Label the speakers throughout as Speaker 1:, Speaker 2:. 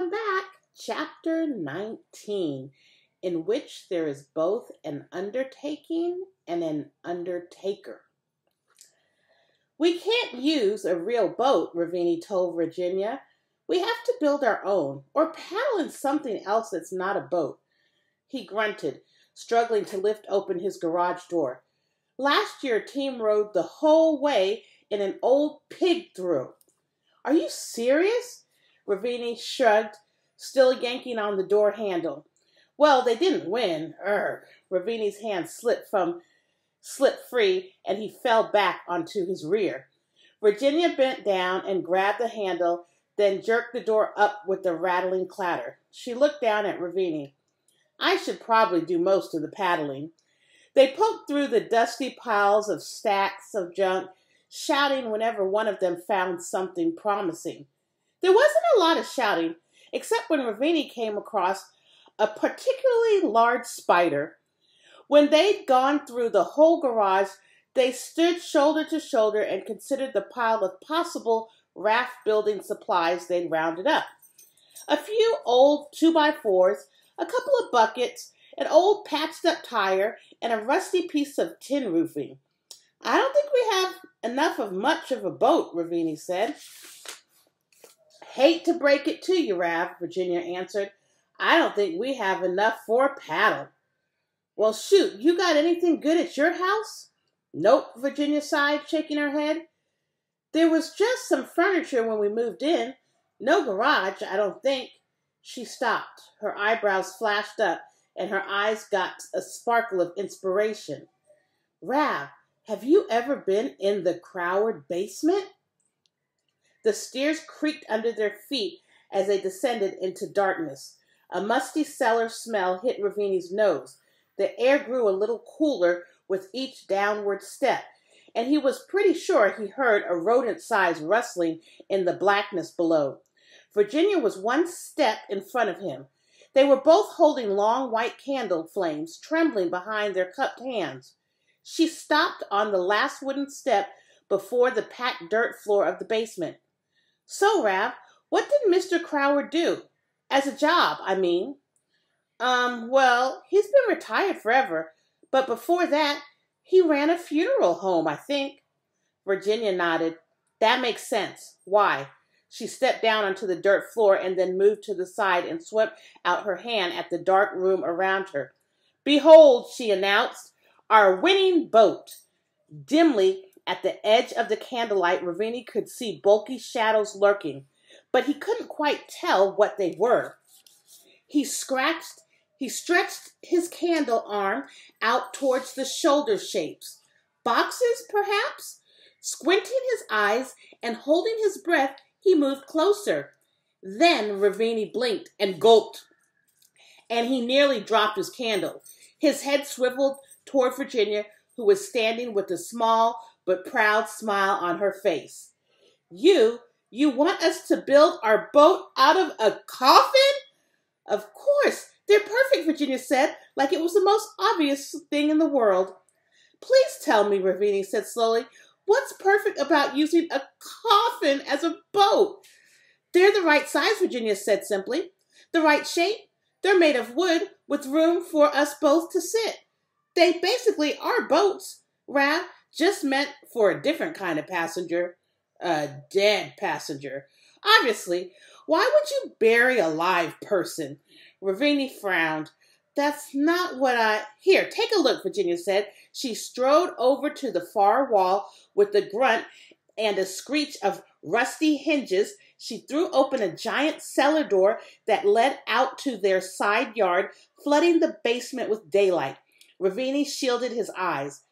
Speaker 1: Welcome back. Chapter 19, in which there is both an undertaking and an undertaker. We can't use a real boat, Ravini told Virginia. We have to build our own, or paddle in something else that's not a boat. He grunted, struggling to lift open his garage door. Last year, Team rode the whole way in an old pig through. Are you serious? Ravini shrugged, still yanking on the door handle. Well, they didn't win. Urgh. Ravini's hand slipped free, and he fell back onto his rear. Virginia bent down and grabbed the handle, then jerked the door up with a rattling clatter. She looked down at Ravini. I should probably do most of the paddling. They poked through the dusty piles of stacks of junk, shouting whenever one of them found something promising. There wasn't a lot of shouting, except when Ravini came across a particularly large spider. When they'd gone through the whole garage, they stood shoulder to shoulder and considered the pile of possible raft-building supplies they'd rounded up. A few old 2x4s, a couple of buckets, an old patched-up tire, and a rusty piece of tin roofing. I don't think we have enough of much of a boat, Ravini said. Hate to break it to you, Rav, Virginia answered. I don't think we have enough for a paddle. Well, shoot, you got anything good at your house? Nope, Virginia sighed, shaking her head. There was just some furniture when we moved in. No garage, I don't think. She stopped. Her eyebrows flashed up, and her eyes got a sparkle of inspiration. Rav, have you ever been in the Croward basement? The stairs creaked under their feet as they descended into darkness. A musty cellar smell hit Ravini's nose. The air grew a little cooler with each downward step, and he was pretty sure he heard a rodent-sized rustling in the blackness below. Virginia was one step in front of him. They were both holding long white candle flames, trembling behind their cupped hands. She stopped on the last wooden step before the packed dirt floor of the basement. So, Rav, what did Mr. Croward do? As a job, I mean. Well, he's been retired forever, but before that, he ran a funeral home, I think. Virginia nodded. That makes sense. Why? She stepped down onto the dirt floor and then moved to the side and swept out her hand at the dark room around her. Behold, she announced, our winning boat. Dimly, at the edge of the candlelight, Ravini could see bulky shadows lurking, but he couldn't quite tell what they were. He stretched his candle arm out towards the shoulder shapes. Boxes, perhaps? Squinting his eyes and holding his breath, he moved closer. Then Ravini blinked and gulped, and he nearly dropped his candle. His head swiveled toward Virginia, who was standing with a small but proud smile on her face. You want us to build our boat out of a coffin? Of course, they're perfect, Virginia said, like it was the most obvious thing in the world. Please tell me, Ravini said slowly, what's perfect about using a coffin as a boat? They're the right size, Virginia said simply. The right shape. They're made of wood with room for us both to sit. They basically are boats, Rav, just meant for a different kind of passenger. A dead passenger. Obviously, why would you bury a live person? Ravini frowned. That's not what I... Here, take a look, Virginia said. She strode over to the far wall with a grunt and a screech of rusty hinges. She threw open a giant cellar door that led out to their side yard, flooding the basement with daylight. Ravini shielded his eyes.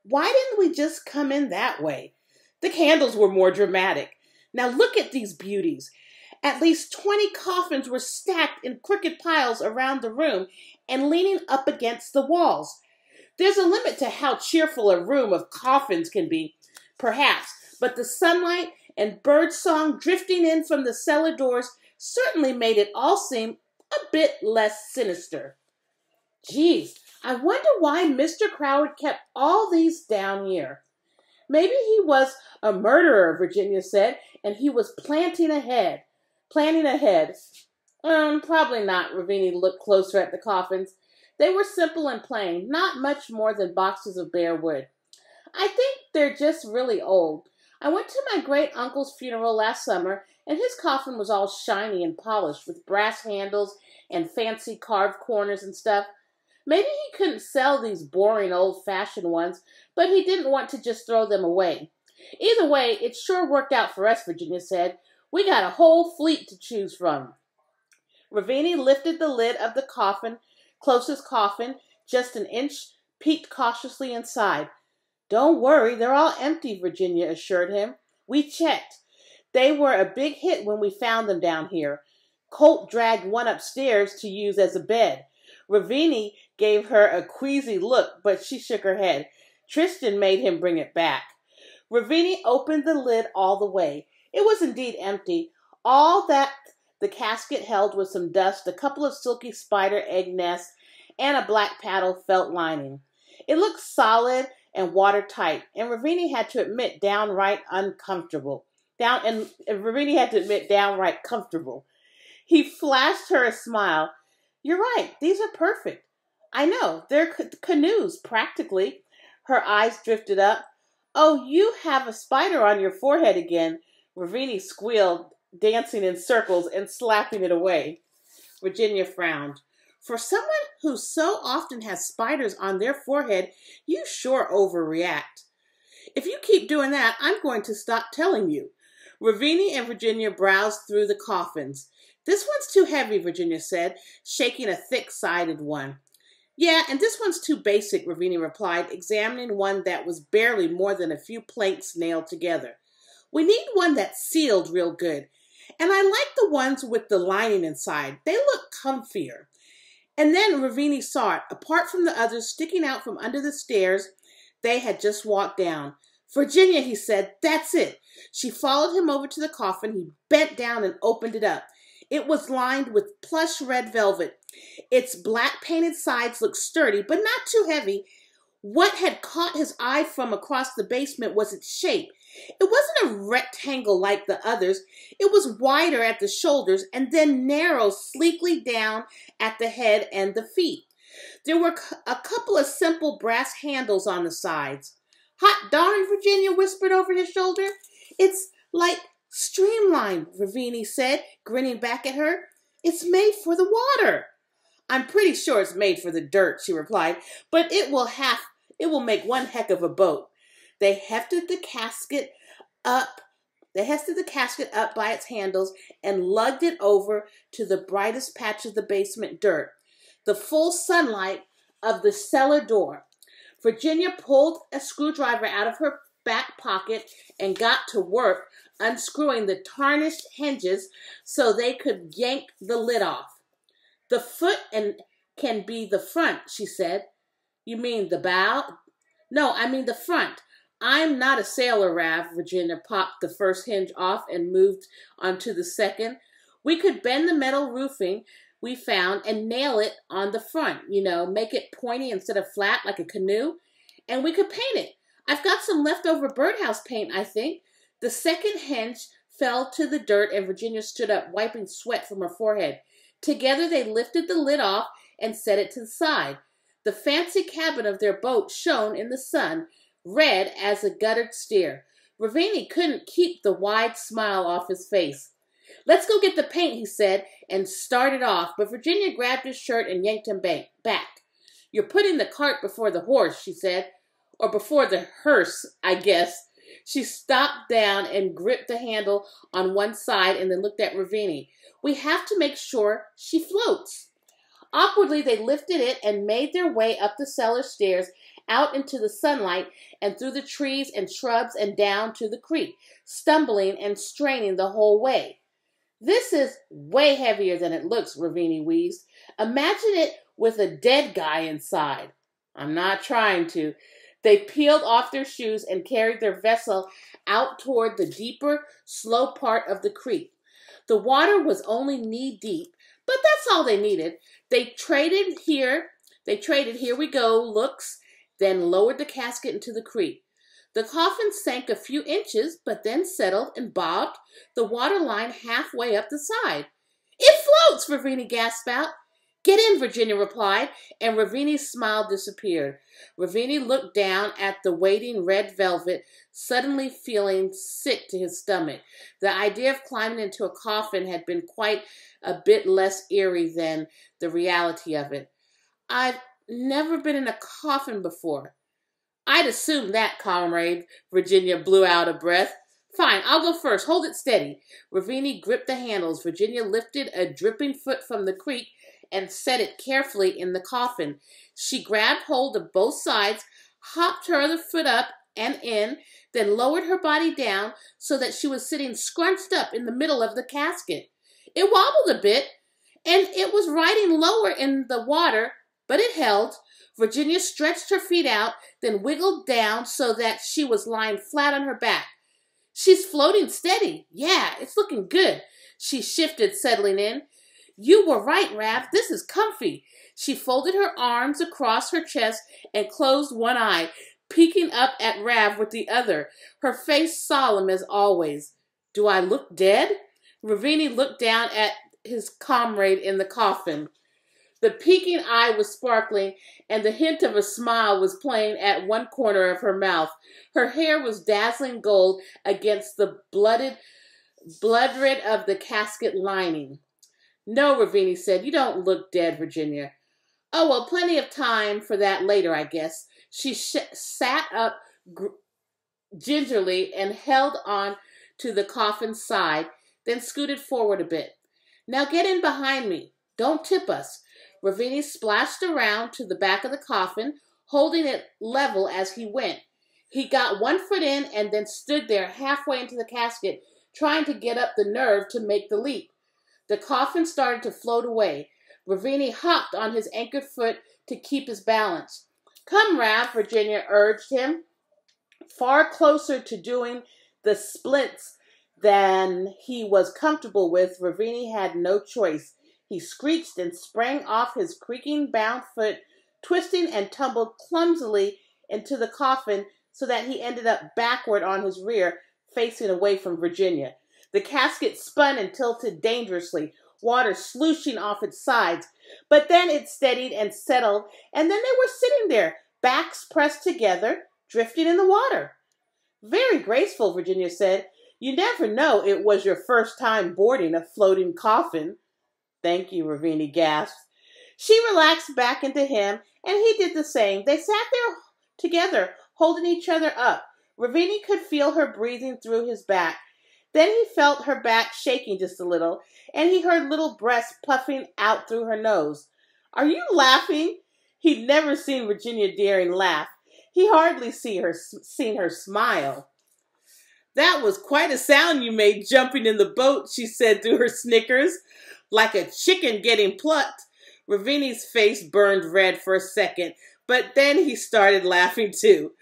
Speaker 1: Why didn't we just come in that way? The candles were more dramatic. Now look at these beauties. At least 20 coffins were stacked in crooked piles around the room and leaning up against the walls. There's a limit to how cheerful a room of coffins can be, perhaps, but the sunlight and bird song drifting in from the cellar doors certainly made it all seem a bit less sinister. Geez, I wonder why Mr. Croward kept all these down here. Maybe he was a murderer, Virginia said, and he was planning ahead. Probably not. Ravini looked closer at the coffins. They were simple and plain, not much more than boxes of bare wood. I think they're just really old. I went to my great-uncle's funeral last summer, and his coffin was all shiny and polished, with brass handles and fancy carved corners and stuff. Maybe he couldn't sell these boring old-fashioned ones, but he didn't want to just throw them away. Either way, it sure worked out for us, Virginia said. We got a whole fleet to choose from. Ravini lifted the lid of the closest coffin, just an inch, peeked cautiously inside. Don't worry, they're all empty, Virginia assured him. We checked. They were a big hit when we found them down here. Colt dragged one upstairs to use as a bed. Ravini gave her a queasy look, but she shook her head. Tristan made him bring it back. Ravini opened the lid all the way. It was indeed empty. All that the casket held was some dust, a couple of silky spider egg nests, and a black paddle felt lining. It looked solid and watertight, and Ravini had to admit downright uncomfortable. Ravini had to admit downright comfortable. He flashed her a smile. You're right, these are perfect. I know, they're canoes, practically. Her eyes drifted up. Oh, you have a spider on your forehead again, Ravini squealed, dancing in circles and slapping it away. Virginia frowned. For someone who so often has spiders on their forehead, you sure overreact. If you keep doing that, I'm going to stop telling you. Ravini and Virginia browsed through the coffins. This one's too heavy, Virginia said, shaking a thick-sided one. Yeah, and this one's too basic, Ravini replied, examining one that was barely more than a few planks nailed together. We need one that's sealed real good. And I like the ones with the lining inside. They look comfier. And then Ravini saw it, apart from the others sticking out from under the stairs they had just walked down. Virginia, he said, that's it. She followed him over to the coffin. He bent down and opened it up. It was lined with plush red velvet. Its black painted sides looked sturdy, but not too heavy. What had caught his eye from across the basement was its shape. It wasn't a rectangle like the others. It was wider at the shoulders and then narrow sleekly down at the head and the feet. There were a couple of simple brass handles on the sides. Hot darn, Virginia whispered over his shoulder. It's like streamlined, Ravini said, grinning back at her. It's made for the water. I'm pretty sure it's made for the dirt, she replied, but it will make one heck of a boat. They hefted the casket up by its handles and lugged it over to the brightest patch of the basement dirt, the full sunlight of the cellar door. Virginia pulled a screwdriver out of her back pocket and got to work unscrewing the tarnished hinges so they could yank the lid off. The foot can be the front, she said. You mean the bow? No, I mean the front. I'm not a sailor, Rav. Virginia popped the first hinge off and moved onto the second. We could bend the metal roofing we found and nail it on the front, make it pointy instead of flat like a canoe. And we could paint it. I've got some leftover birdhouse paint, I think. The second hinge fell to the dirt and Virginia stood up, wiping sweat from her forehead. Together they lifted the lid off and set it to the side. The fancy cabin of their boat shone in the sun, red as a guttered steer. Ravini couldn't keep the wide smile off his face. Let's go get the paint, he said, and started off, but Virginia grabbed his shirt and yanked him back. You're putting the cart before the horse, she said, or before the hearse, I guess. She stopped down and gripped the handle on one side and then looked at Ravini. We have to make sure she floats. Awkwardly, they lifted it and made their way up the cellar stairs, out into the sunlight and through the trees and shrubs and down to the creek, stumbling and straining the whole way. This is way heavier than it looks, Ravini wheezed. Imagine it with a dead guy inside. I'm not trying to. They peeled off their shoes and carried their vessel out toward the deeper, slow part of the creek. The water was only knee-deep, but that's all they needed. They traded here we go looks, then lowered the casket into the creek. The coffin sank a few inches, but then settled and bobbed, the water line halfway up the side. It floats, Ravini gasped out. Get in, Virginia replied, and Ravini's smile disappeared. Ravini looked down at the waiting red velvet, suddenly feeling sick to his stomach. The idea of climbing into a coffin had been quite a bit less eerie than the reality of it. I've never been in a coffin before. I'd assumed that, comrade, Virginia blew out a breath. Fine, I'll go first. Hold it steady. Ravini gripped the handles. Virginia lifted a dripping foot from the creek and set it carefully in the coffin. She grabbed hold of both sides, hopped her other foot up and in, then lowered her body down so that she was sitting scrunched up in the middle of the casket. It wobbled a bit, and it was riding lower in the water, but it held. Virginia stretched her feet out, then wiggled down so that she was lying flat on her back. She's floating steady. Yeah, it's looking good. She shifted, settling in. You were right, Rav. This is comfy. She folded her arms across her chest and closed one eye, peeking up at Rav with the other, her face solemn as always. Do I look dead? Ravini looked down at his comrade in the coffin. The peeking eye was sparkling, and the hint of a smile was playing at one corner of her mouth. Her hair was dazzling gold against the blood red of the casket lining. No, Ravini said, you don't look dead, Virginia. Oh, well, plenty of time for that later, I guess. She sat up gingerly and held on to the coffin's side, then scooted forward a bit. Now get in behind me. Don't tip us. Ravini splashed around to the back of the coffin, holding it level as he went. He got one foot in and then stood there halfway into the casket, trying to get up the nerve to make the leap. The coffin started to float away. Ravini hopped on his anchored foot to keep his balance. Come, Rav, Virginia urged him. Far closer to doing the splits than he was comfortable with, Ravini had no choice. He screeched and sprang off his creaking bound foot, twisting and tumbled clumsily into the coffin so that he ended up backward on his rear, facing away from Virginia. The casket spun and tilted dangerously, water slushing off its sides, but then it steadied and settled, and then they were sitting there, backs pressed together, drifting in the water. Very graceful, Virginia said. You never know it was your first time boarding a floating coffin. Thank you, Ravini gasped. She relaxed back into him, and he did the same. They sat there together, holding each other up. Ravini could feel her breathing through his back. Then he felt her back shaking just a little, and he heard little breaths puffing out through her nose. Are you laughing? He'd never seen Virginia Daring laugh. He hardly seen her smile. That was quite a sound you made jumping in the boat, she said through her snickers. Like a chicken getting plucked. Ravini's face burned red for a second, but then he started laughing too.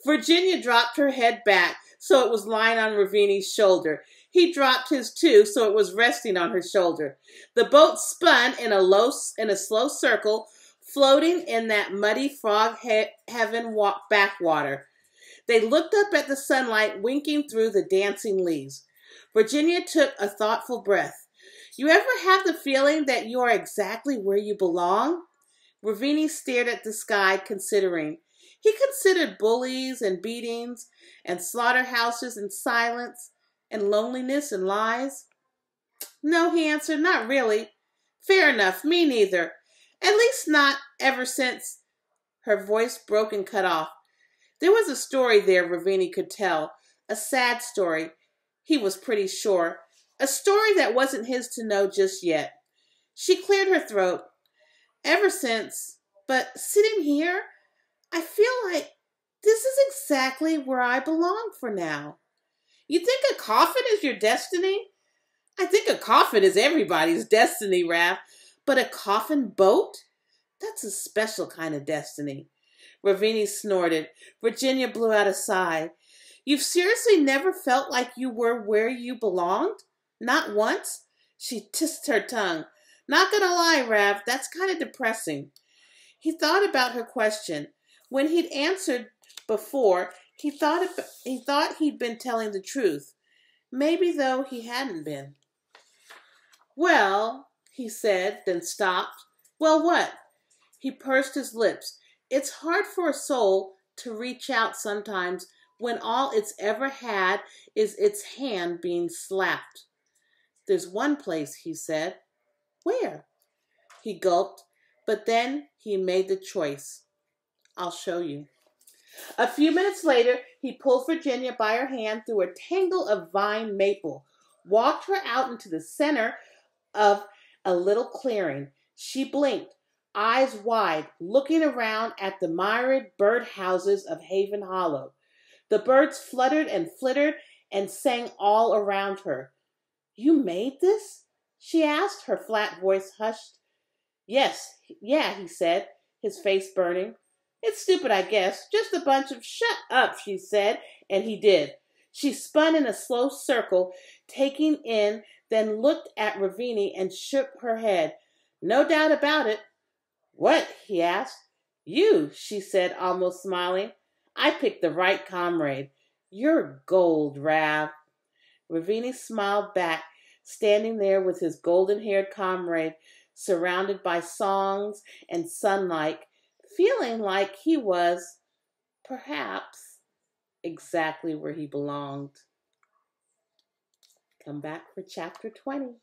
Speaker 1: Virginia dropped her head back so it was lying on Ravini's shoulder. He dropped his too so it was resting on her shoulder. The boat spun in a slow circle, floating in that muddy frog heaven backwater. They looked up at the sunlight winking through the dancing leaves. Virginia took a thoughtful breath. You ever have the feeling that you are exactly where you belong? Ravini stared at the sky, considering. He considered bullies and beatings and slaughterhouses and silence and loneliness and lies. No, he answered, not really. Fair enough, me neither. At least not ever since. Her voice broke and cut off. There was a story there Ravini could tell, a sad story, he was pretty sure. A story that wasn't his to know just yet. She cleared her throat. Ever since, but sitting here, I feel like this is exactly where I belong for now. You think a coffin is your destiny? I think a coffin is everybody's destiny, Raph. But a coffin boat? That's a special kind of destiny. Ravini snorted. Virginia blew out a sigh. You've seriously never felt like you were where you belonged? Not once? She tissed her tongue. Not gonna lie, Rav, that's kind of depressing. He thought about her question. When he'd answered before, he thought he'd been telling the truth. Maybe, though, he hadn't been. Well, he said, then stopped. Well, what? He pursed his lips. It's hard for a soul to reach out sometimes when all it's ever had is its hand being slapped. There's one place, he said. Where? He gulped, but then he made the choice. I'll show you. A few minutes later, he pulled Virginia by her hand through a tangle of vine maple, walked her out into the center of a little clearing. She blinked, eyes wide, looking around at the myriad bird houses of Haven Hollow. The birds fluttered and flittered and sang all around her. You made this? She asked, her flat voice hushed. Yes, yeah, he said, his face burning. It's stupid, I guess. Just a bunch of shut up, she said, and he did. She spun in a slow circle, taking in, then looked at Ravini and shook her head. No doubt about it. What? He asked. You, she said, almost smiling. I picked the right comrade. You're gold, Rav. Ravini smiled back, standing there with his golden-haired comrade, surrounded by songs and sunlight, feeling like he was, perhaps, exactly where he belonged. Come back for chapter 20.